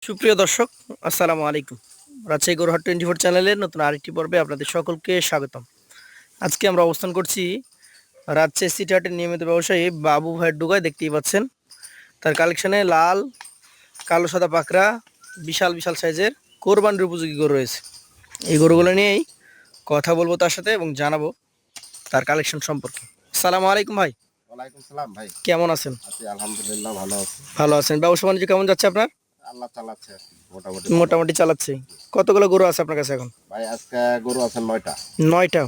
সুপ্রিয় দর্শক, আসসালামু আলাইকুম। রাজশাহী গরুহাট 24 চ্যানেলের নতুন আরেকটি পর্বে আপনাদের সকলকে স্বাগতম। আজকে আমরা অবস্থান করছি রাজশাহী সিটি হাটের নিয়মিত ব্যবসায়ী বাবু ভাইয়ের ডুগায়। দেখতেই পাচ্ছেন তার কালেকশনে লাল, কালো, সাদা পাকড়া, বিশাল বিশাল সাইজের কোরবানির উপযোগী গরু রয়েছে। এই গরুগুলো নিয়েই কথা বলবো তার সাথে এবং জানাবো তার কালেকশন সম্পর্কে। আসসালামু আলাইকুম ভাই। ওয়ালাইকুম সালাম ভাই। কেমন আছেন? আছি আলহামদুলিল্লাহ, ভালো আছি। ভালো আছেন? ব্যবসা বাণিজ্য কেমন যাচ্ছে আপনার? আল্লাহ চালাচ্ছে মোটামুটি। মোটামুটি চালাচ্ছে। কতগুলো গরু আছে আপনার কাছে এখন? ভাই আজকে গরু আছে 9টা। 9টা।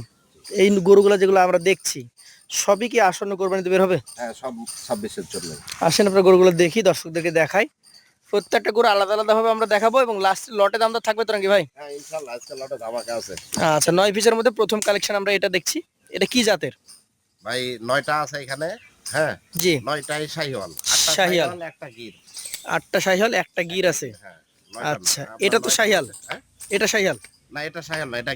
এই গরুগুলো যেগুলো আমরা দেখছি সবই কি আসন্ন কোরবানিতে বের হবে? হ্যাঁ, সব 26-এর জন্য। আসেন আপনার গরুগুলো দেখি, দর্শকদেরকে দেখাই। প্রত্যেকটা গরু আলাদা আলাদা ভাবে আমরা দেখাবো এবং লাস্ট লটে দামটা থাকবে তো নাকি ভাই? হ্যাঁ ইনশাআল্লাহ, আজকে লটে ধামাকা আছে। আচ্ছা, 9 পিসের মধ্যে প্রথম কালেকশন আমরা এটা দেখছি। এটা কি জাতের? ভাই 9টা আছে এখানে। হ্যাঁ জি, 9টাই শাহিওয়াল, 8টা শাহিয়াল। শাহিওয়াল, একটা গির। 8টা শাহিয়াল, একটা গির আছে। হ্যাঁ 9টা। আচ্ছা, এটা তো শাহিয়াল। হ্যাঁ এটা শাহিয়াল। না, এটা শাহিওয়াল না, এটা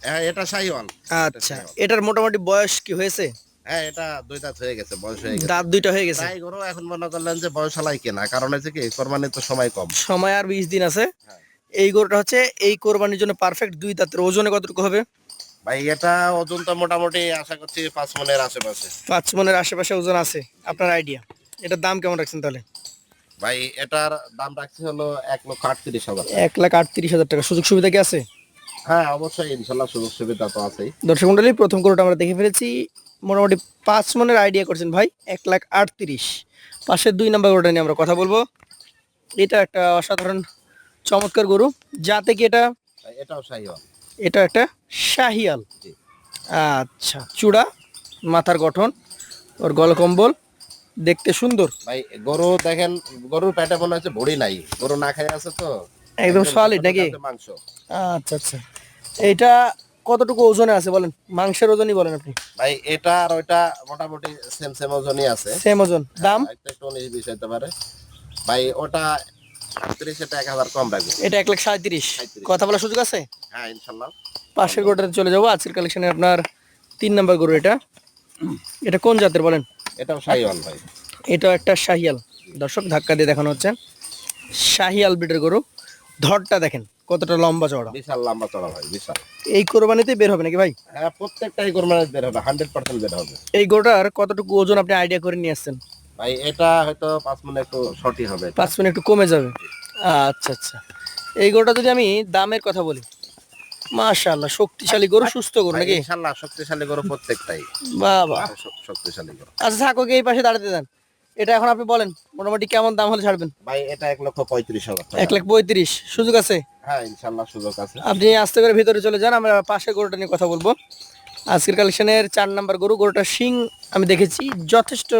হ্যাঁ এটা শাহিওয়াল। আচ্ছা, এটার মোটামুটি বয়স কি হয়েছে? হ্যাঁ, এটা 2 দাঁত হয়ে গেছে, বয়স হয়ে গেছে। দাঁত 2টা হয়ে গেছে। তাই গরু এখন মনে করলেন যে বয়স হালাই কেনা, কারণ হচ্ছে কি কোরবানির তো সময় কম। সময় আর 20 দিন আছে। হ্যাঁ এই গরুটা হচ্ছে এই কোরবানির জন্য পারফেক্ট। 2 দাঁতের। ওজনে কতটুকু হবে? ভাই, এটা ওজন তো মোটামুটি আশা করছি 5 মনের আশেপাশে। 5 মনের আশেপাশে ওজন আছে আপনার আইডিয়া। এটার দাম কেমন রাখছেন তাহলে? ভাই এটার দাম রাখছি হলো 1,38,000 টাকা। 1,38,000 টাকা। সুযোগ সুবিধা কি আছে? হ্যাঁ অবশ্যই, ইনশাল্লাহ সুযোগ সুবিধা তো আছেই। দর্শক মন্ডলী, প্রথম গরুটা আমরা দেখে ফেলেছি। মোটামুটি 5 মনের আইডিয়া করছেন ভাই। 1,38,000। পাশের 2 নাম্বার গরুটা নিয়ে আমরা কথা বলবো। এটা একটা অসাধারণ চমৎকার গরু। যাতে কি এটা? ভাই এটাও শাহিওয়াল। এটা একটা শাহিয়াল। জি। আচ্ছা, চূড়া, মাথার গঠন, ওর গলকম্বল দেখতে সুন্দর। ভাই গরু দেখেন, গরুর পেটে মনে হচ্ছে ভুঁড়ি নাই, গরু না খেয়ে আছে তো একদম সলিড নাকি? আছে মাংস। আচ্ছা আচ্ছা, এইটা কতটুকু ওজনে আছে বলেন? মাংসের ওজনই বলেন আপনি। ভাই এটা আর ওইটা মোটামুটি সেম সেম ওজনই আছে। সেম ওজন। দাম? একটু 19-20 হতে পারে। ভাই ওটা 38, এটা 1,000 কম রাখবো। এটা 1,37,000। কথা বলার সুযোগ আছে? হ্যাঁ ইনশাল্লাহ। পাশের গরুটাতে চলে যাবো। আজকের কালেকশনে আপনার 3 নাম্বার গরু। এটা এটা কোন জাতের বলেন? এটাও শাহিওয়াল ভাই। এটা একটা শাহিয়াল। দর্শক ধাক্কা দিয়ে দেখানো হচ্ছে শাহিয়াল ব্রিডের গরু। ধরটা দেখেন কতটা লম্বা চওড়া। বিশাল লম্বা চড়া ভাই, বিশাল। এই কোরবানিতে বের হবে নাকি ভাই? হ্যাঁ প্রত্যেকটাই কোরবানিতে বের হবে, 100% বের হবে। এই গরুটার কতটুকু ওজন আপনি আইডিয়া করে নিয়ে আসছেন? ভাই এটা হয়তো 5 মনে একটু শর্টই হবে। 5 মিনিট একটু কমে যাবে। আচ্ছা আচ্ছা, এই গরুটা যদি আমি দামের কথা বলি, মাশাআল্লাহ শক্তিশালী গরু, সুস্থ গরু নাকি? ইনশাআল্লাহ শক্তিশালী গরু প্রত্যেকটাই। বাবা, শক্তিশালী গরু। আচ্ছা থাকো, এই পাশে দাঁড়াতে দেন। এটা এখন আপনি বলেন মোটামুটি কেমন দাম হলে ছাড়বেন? ভাই এটা 1,35,000 টাকা। 1,35,000। সুযোগ আছে? হ্যাঁ ইনশাআল্লাহ সুযোগ আছে। আপনি আস্তে করে ভিতরে চলে যান, আমরা পাশে গরুটা নিয়ে কথা বলবো। আজকের কালেকশনের 4 নাম্বার গরু। গরুটার শিং আমি দেখেছি যথেষ্ট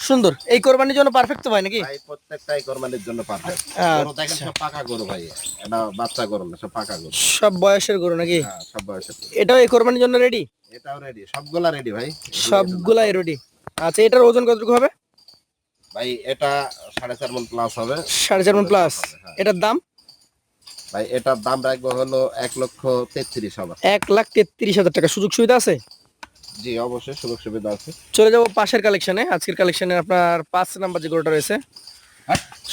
সুন্দর। এই কোরবানির জন্য পারফেক্ট তো ভাই নাকি? ভাই প্রত্যেকটাই কোরবানির জন্য পারফেক্ট। গরু দেখেন সব পাকা গরু ভাই, এটা বাচ্চা গরু না, সব পাকা গরু। সব বয়সের গরু নাকি? হ্যাঁ সব বয়সের। এটাও এই কোরবানির জন্য রেডি? এটাও রেডি, সবগুলা রেডি ভাই। সবগুলাই রেডি। আচ্ছা, এটার ওজন কতটুকু হবে? ভাই এটা 4.5 মণ প্লাস হবে। 4.5 মণ প্লাস। হ্যাঁ। এটার দাম? ভাই এটার দাম রাখবো হলো 1,33,000। 1,33,000 টাকা। সুযোগ সুবিধা আছে? জি অবশ্যই সুযোগ সুবিধা আছে। চলে যাবো পাশের কালেকশনে। আজকের কালেকশনে আপনার 5 নাম্বার যে গরুটা রয়েছে,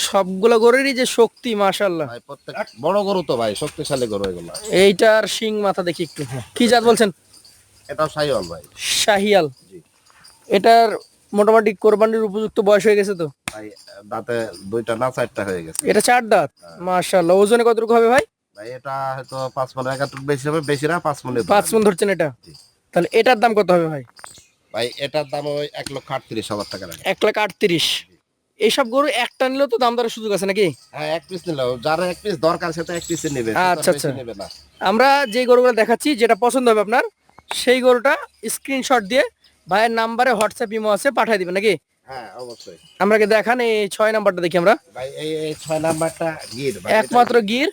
সবগুলো গরুরই যে শক্তি, মাশাআল্লাহ। ভাই প্রত্যেক বড় গরু তো ভাই, শক্তিশালী গরু এগুলো। এইটার শিং মাথা দেখি একটু। কি জাত বলছেন? এটাও শাহিওয়াল ভাই। শাহিয়াল। জি। এটার মোটামুটি কোরবানির উপযুক্ত বয়স হয়ে গেছে তো? ভাই দাঁতে 2টা না 4টা হয়ে গেছে। এটা 4 দাঁত। মাশাআল্লাহ। ওজনে কতটুকু হবে ভাই? ভাই এটা হয়তো 5 মণ, একটু বেশি হবে, বেশি না 5 মণ। 5 মণ ধরছেন এটা? জি। তাহলে এটার দাম কত হবে ভাই? ভাই এটার দাম ওই 1,38,000 টাকা রাখবে। 1,38,000। এইসব গরু একটা নিলেও তো দাম দরের সুযোগ আছে নাকি? হ্যাঁ এক পিস নিলেও, যার এক পিস দরকার সে তো এক পিসই নেবে, আচ্ছা আচ্ছা, নেবে না। আমরা যে গরুগুলো দেখাচ্ছি যেটা পছন্দ হবে আপনার, সেই গরুটা স্ক্রিনশট দিয়ে ভাইয়ের নাম্বারে হোয়াটসঅ্যাপ ইমো আছে পাঠিয়ে দিবেন নাকি? হ্যাঁ অবশ্যই। আমাকে দেখান এই 6 নাম্বারটা দেখি আমরা। ভাই এই 6 নাম্বারটা গির ভাই, একমাত্র গির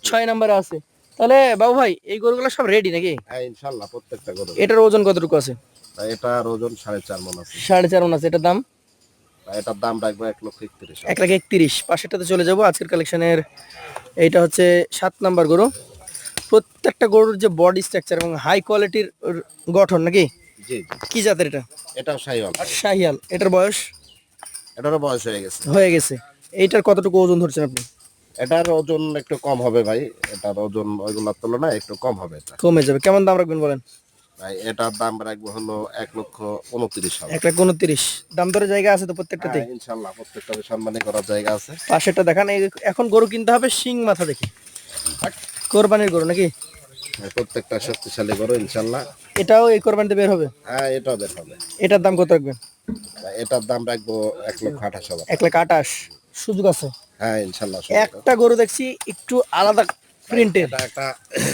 6 নাম্বারে আছে। তাহলে বাবু ভাই এই গরুগুলো সব রেডি নাকি? হ্যাঁ ইনশাআল্লাহ প্রত্যেকটা গরু। এটার ওজন কতটুকু আছে? ভাই এটার ওজন 4.5 মণ আছে। 4.5 মণ আছে। এটার দাম? ভাই এটার দাম রাখবো 1,31,000। 1,31,000। পাশেরটাতে চলে যাব। আজকের কালেকশনের এইটা হচ্ছে 7 নাম্বার গরু। প্রত্যেকটা গরুর যে বডি স্ট্রাকচার এবং হাই কোয়ালিটির গঠন নাকি? জি জি। কি জাতের এটা? এটাও শাহিওয়াল। শাহিয়াল। এটার বয়স? এটারও বয়স হয়ে গেছে। হয়ে গেছে। এইটার কতটুকু ওজন ধরছেন আপনি? এটার ওজন একটু কম হবে ভাই, এটার ওজন ওইগুলোর তুলনায় একটু কম হবে এটা। কমে যাবে। কেমন দাম রাখবেন বলেন? ভাই এটার দাম রাখবো হলো 1,29,000। 1,29,000। দাম দরে জায়গা আছে তো প্রত্যেকটাতে? হ্যাঁ ইনশাল্লাহ প্রত্যেকটা সম্মানী করার জায়গা আছে। পাশেরটা দেখান। এই এখন গরু কিনতে হবে শিং মাথা দেখি, কোরবানির গরু নাকি? হ্যাঁ, প্রত্যেকটা শক্তিশালী গরু ইনশাল্লাহ। এটাও এই কোরবানিতে বের হবে? হ্যাঁ এটাও বের হবে। এটার দাম কত রাখবেন? ভাই, এটার দাম রাখবো 1,28,000। 1,28,000। সুযোগ আছে? হ্যাঁ ইনশাল্লাহ। একটা গরু দেখছি একটু আলাদা প্রিন্টের।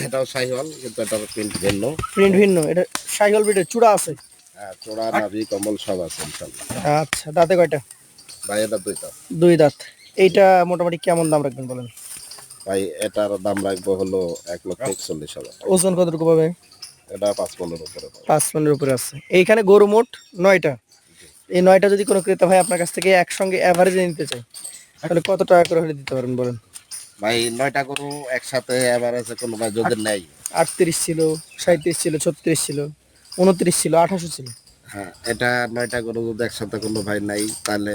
এটাও শাহিওয়াল, কিন্তু এটার প্রিন্ট ভিন্ন। প্রিন্ট ভিন্ন। এটা শাহিওয়াল ব্রিডের চূড়া আছে? হ্যাঁ চোড়া নাভি কম্বল সব আছে ইনশাল্লাহ। আচ্ছা, দাঁতে কয়টা? ভাই এটা দুইটা। দুই দাঁত। এইটা মোটামুটি কেমন দাম রাখবেন বলেন? ভাই এটার দাম রাখবো হলো 1,41,000। ওজন কতটুকু পাবে? এটা 5-15 উপরে পাবে। 5 পনেরোর উপরে আছে। এইখানে গরু মোট 9টা। এই 9টা যদি কোনো ক্রেতা ভাই আপনার কাছ থেকে একসঙ্গে অ্যাভারেজে নিতে চাই, তাহলে কত টাকা করে হলে দিতে পারেন বলেন? ভাই 9টা গরু একসাথে এভারেজে কোনো ভাই যদি নেই। 38 ছিল, 37 ছিল, 36 ছিল, 29 ছিল, 28 ছিল। হ্যাঁ এটা 9টা গরু যদি একসাথে কোনো ভাই নাই, তাহলে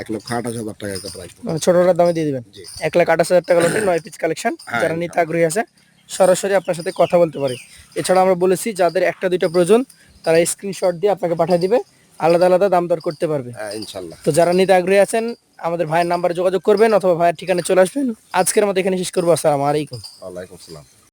1,28,000 টাকা করে রাখবো। মানে ছোটটার দামে দিয়ে দিবেন? জি। 1,28,000 টাকা লটে 9 পিস কালেকশন। হ্যাঁ, যারা নিতে আগ্রহী আছে সরাসরি আপনার সাথে কথা বলতে পারে। এছাড়া আমরা বলেছি যাদের একটা দুইটা প্রয়োজন তারা স্ক্রিনশট দিয়ে আপনাকে পাঠিয়ে দিবে, আলাদা আলাদা দাম দর করতে পারবে। হ্যাঁ ইনশাল্লাহ। তো যারা নিতে আগ্রহী আছেন আমাদের ভাইয়ের নাম্বারে যোগাযোগ করবেন অথবা ভাইয়ের ঠিকানায় চলে আসবেন। আজকের মতো এখানে শেষ করবো। আসসালামু আলাইকুম। ওয়ালাইকুম আসসালাম।